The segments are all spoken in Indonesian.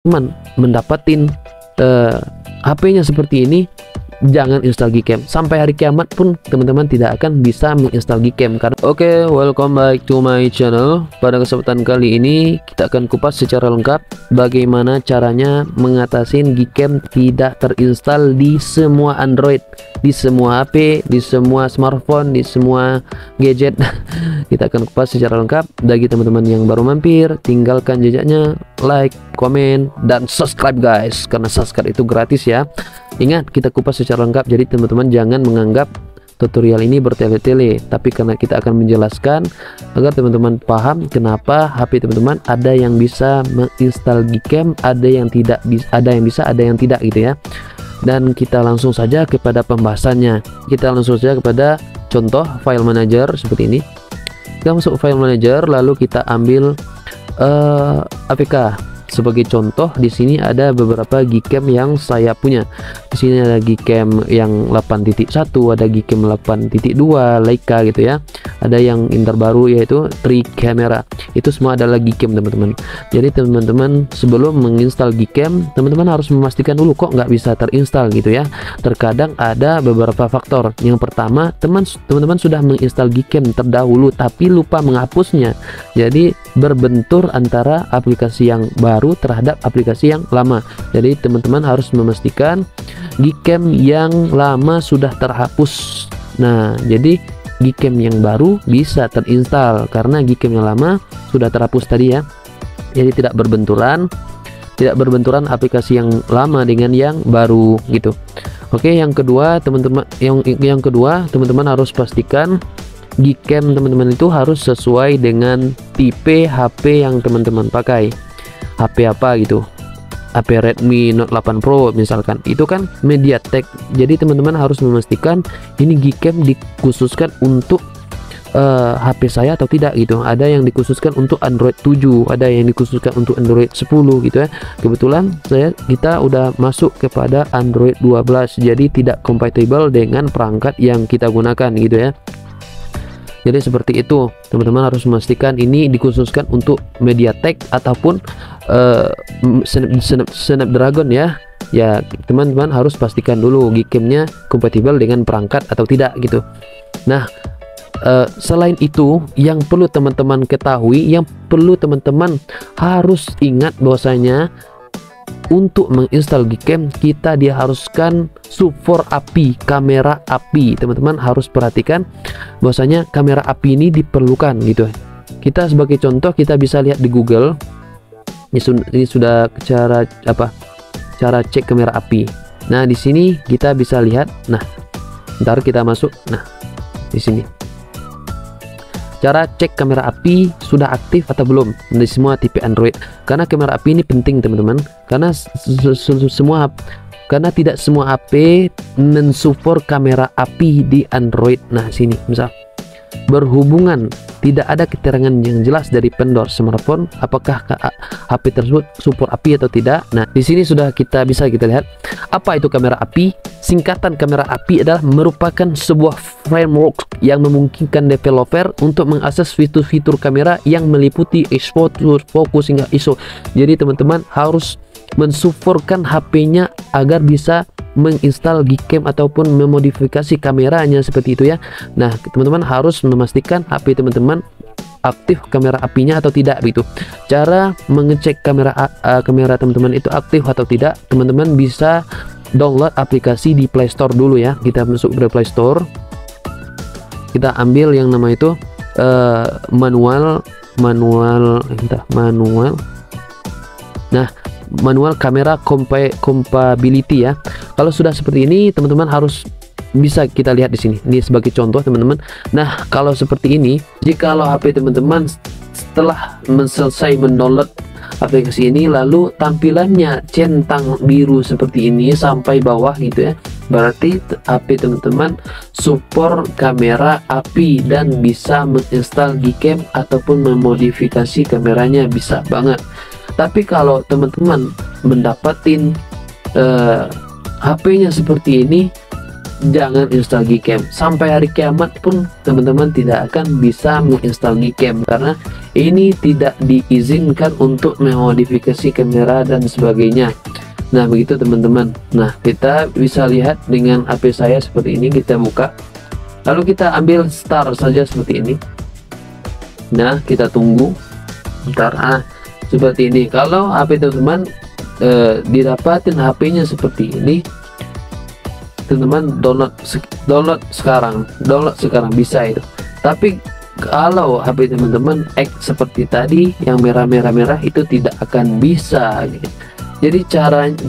teman mendapatin HP-nya seperti ini, jangan install Gcam. Sampai hari kiamat pun teman-teman tidak akan bisa menginstal Gcam. Karena Oke, welcome back to my channel. Pada kesempatan kali ini kita akan kupas secara lengkap bagaimana caranya mengatasi Gcam tidak terinstall di semua Android, di semua HP, di semua smartphone, di semua gadget. Kita akan kupas secara lengkap. Bagi teman-teman yang baru mampir, tinggalkan jejaknya, like, komen, dan subscribe guys, karena subscribe itu gratis ya. Ingat, kita kupas secara lengkap, jadi teman-teman jangan menganggap tutorial ini bertele-tele, tapi karena kita akan menjelaskan agar teman-teman paham kenapa HP teman-teman ada yang bisa menginstal Gcam, ada yang tidak bisa, ada yang tidak gitu ya. Dan kita langsung saja kepada pembahasannya. Kita langsung saja kepada contoh file manager seperti ini. Kita masuk file manager, lalu kita ambil APK. Sebagai contoh, di sini ada beberapa Gcam yang saya punya. Di sini ada Gcam yang 8.1, ada Gcam 8.2 Leica gitu ya. Ada yang terbaru yaitu 3 camera. Itu semua adalah Gcam teman-teman. Jadi teman-teman sebelum menginstal Gcam, teman-teman harus memastikan dulu kok nggak bisa terinstall gitu ya. Terkadang ada beberapa faktor. Yang pertama, teman-teman sudah menginstal Gcam terdahulu tapi lupa menghapusnya. Jadi berbentur antara aplikasi yang baru terhadap aplikasi yang lama. Jadi teman-teman harus memastikan Gcam yang lama sudah terhapus. Nah, jadi Gcam yang baru bisa terinstall karena Gcam yang lama sudah terhapus tadi ya. Jadi tidak berbenturan aplikasi yang lama dengan yang baru gitu. Oke, yang kedua teman-teman, yang kedua teman-teman harus pastikan Gcam teman-teman itu harus sesuai dengan tipe HP yang teman-teman pakai. HP apa gitu, HP Redmi Note 8 Pro misalkan, itu kan MediaTek. Jadi teman-teman harus memastikan ini Gcam dikhususkan untuk HP saya atau tidak gitu. Ada yang dikhususkan untuk Android 7, ada yang dikhususkan untuk Android 10 gitu ya. Kebetulan kita udah masuk kepada Android 12, jadi tidak compatible dengan perangkat yang kita gunakan gitu ya. Jadi seperti itu, teman-teman harus memastikan ini dikhususkan untuk MediaTek ataupun Snapdragon ya. Ya, teman-teman harus pastikan dulu Gcam-nya kompatibel dengan perangkat atau tidak gitu. Nah, selain itu yang perlu teman-teman ketahui, yang perlu teman-teman harus ingat bahwasanya untuk menginstal Gcam kita diharuskan support API, kamera API. Teman-teman harus perhatikan bahwasanya kamera API ini diperlukan gitu. Kita sebagai contoh kita bisa lihat di Google. Ini sudah cara cek kamera API. Nah, di sini kita bisa lihat. Nah, ntar kita masuk. Nah, di sini cara cek kamera API sudah aktif atau belum di semua tipe Android. Karena kamera API ini penting teman-teman, karena tidak semua HP mensupport kamera API di Android. Nah, sini misal berhubungan tidak ada keterangan yang jelas dari vendor smartphone apakah HP tersebut support API atau tidak. Nah, di sini sudah bisa kita lihat apa itu kamera API. Singkatan kamera API adalah merupakan sebuah framework yang memungkinkan developer untuk mengakses fitur-fitur kamera yang meliputi exposure, fokus hingga ISO. Jadi teman-teman harus mensupportkan HP-nya agar bisa menginstal Gcam ataupun memodifikasi kameranya seperti itu ya. Nah, teman-teman harus memastikan HP teman-teman aktif kamera API-nya atau tidak begitu. Cara mengecek kamera teman-teman itu aktif atau tidak, teman-teman bisa download aplikasi di Play Store dulu ya. Kita masuk ke Play Store, kita ambil yang nama itu manual. Nah, manual kamera compatibility ya. Kalau sudah seperti ini, teman-teman harus bisa kita lihat di sini. Ini sebagai contoh teman-teman. Nah, kalau seperti ini, jika HP teman-teman setelah selesai mendownload aplikasi ini lalu tampilannya centang biru seperti ini sampai bawah gitu ya, berarti HP teman-teman support kamera API dan bisa menginstal Gcam ataupun memodifikasi kameranya, bisa banget. Tapi kalau teman-teman mendapatin HP-nya seperti ini, jangan install Gcam. Sampai hari kiamat pun teman-teman tidak akan bisa menginstal Gcam, karena ini tidak diizinkan untuk memodifikasi kamera dan sebagainya. Nah begitu teman-teman. Nah kita bisa lihat dengan HP saya seperti ini, kita buka lalu kita ambil start saja seperti ini. Nah kita tunggu bentar. Seperti ini. Kalau HP teman-teman didapatin HP-nya seperti ini, teman-teman download sekarang bisa itu. Tapi kalau HP teman-teman seperti tadi yang merah itu tidak akan bisa gitu. Jadi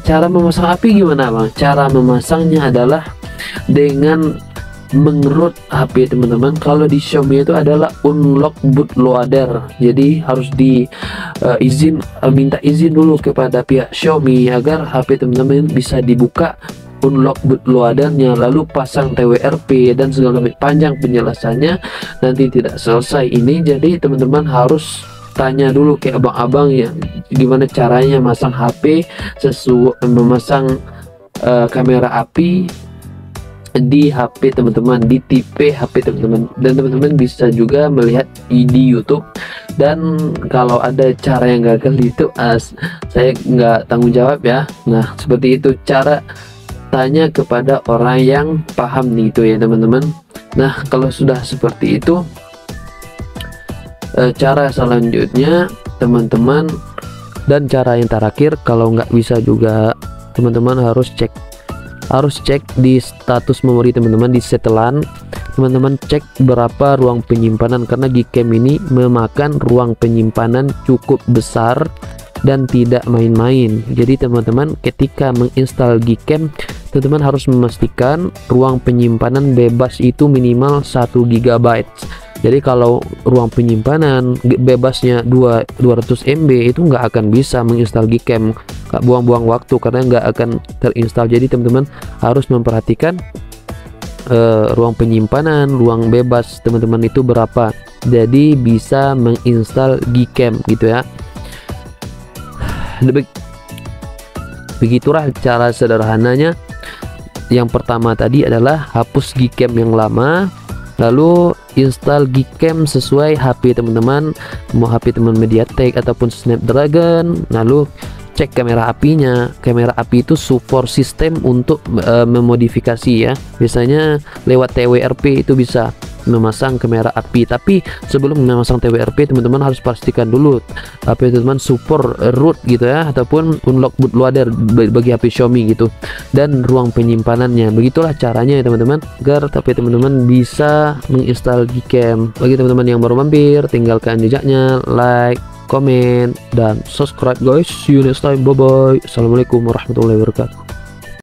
cara memasang API gimana bang? Cara memasangnya adalah dengan mengerut HP teman-teman. Kalau di Xiaomi itu adalah unlock bootloader. Jadi harus minta izin dulu kepada pihak Xiaomi agar HP teman-teman bisa dibuka unlock bootloadernya, lalu pasang TWRP dan segala macam. Panjang penjelasannya, nanti tidak selesai ini. Jadi teman-teman harus tanya dulu ke abang-abang ya, gimana caranya masang HP memasang kamera API di HP teman-teman, di tipe HP teman-teman. Dan teman-teman bisa juga melihat di YouTube. Dan kalau ada cara yang gagal itu saya nggak tanggung jawab ya. Nah seperti itu, cara tanya kepada orang yang paham nih itu ya teman-teman. Nah kalau sudah seperti itu, cara selanjutnya teman-teman, dan cara yang terakhir, kalau nggak bisa juga teman-teman harus cek di status memori teman-teman, di setelan teman-teman cek berapa ruang penyimpanan, karena Gcam ini memakan ruang penyimpanan cukup besar dan tidak main-main. Jadi teman-teman ketika menginstal Gcam, teman-teman harus memastikan ruang penyimpanan bebas itu minimal 1 GB. Jadi kalau ruang penyimpanan bebasnya 200 MB itu nggak akan bisa menginstal Gcam, nggak, buang-buang waktu karena nggak akan terinstall. Jadi teman-teman harus memperhatikan ruang penyimpanan, ruang bebas teman-teman itu berapa, jadi bisa menginstal Gcam gitu ya. Begitulah cara sederhananya. Yang pertama tadi adalah hapus Gcam yang lama, lalu install Gcam sesuai HP teman-teman, mau HP teman MediaTek ataupun Snapdragon. Lalu cek kamera apinya. Kamera api itu support sistem untuk memodifikasi ya, biasanya lewat TWRP itu bisa memasang kamera api. Tapi sebelum memasang TWRP teman-teman harus pastikan dulu HP teman-teman support root gitu ya, ataupun unlock bootloader bagi HP Xiaomi gitu, dan ruang penyimpanannya. Begitulah caranya ya teman-teman, agar HP teman-teman bisa menginstal Gcam. Bagi teman-teman yang baru mampir, tinggalkan jejaknya, like, komen, dan subscribe guys. See you next time, bye bye. Assalamualaikum warahmatullahi wabarakatuh.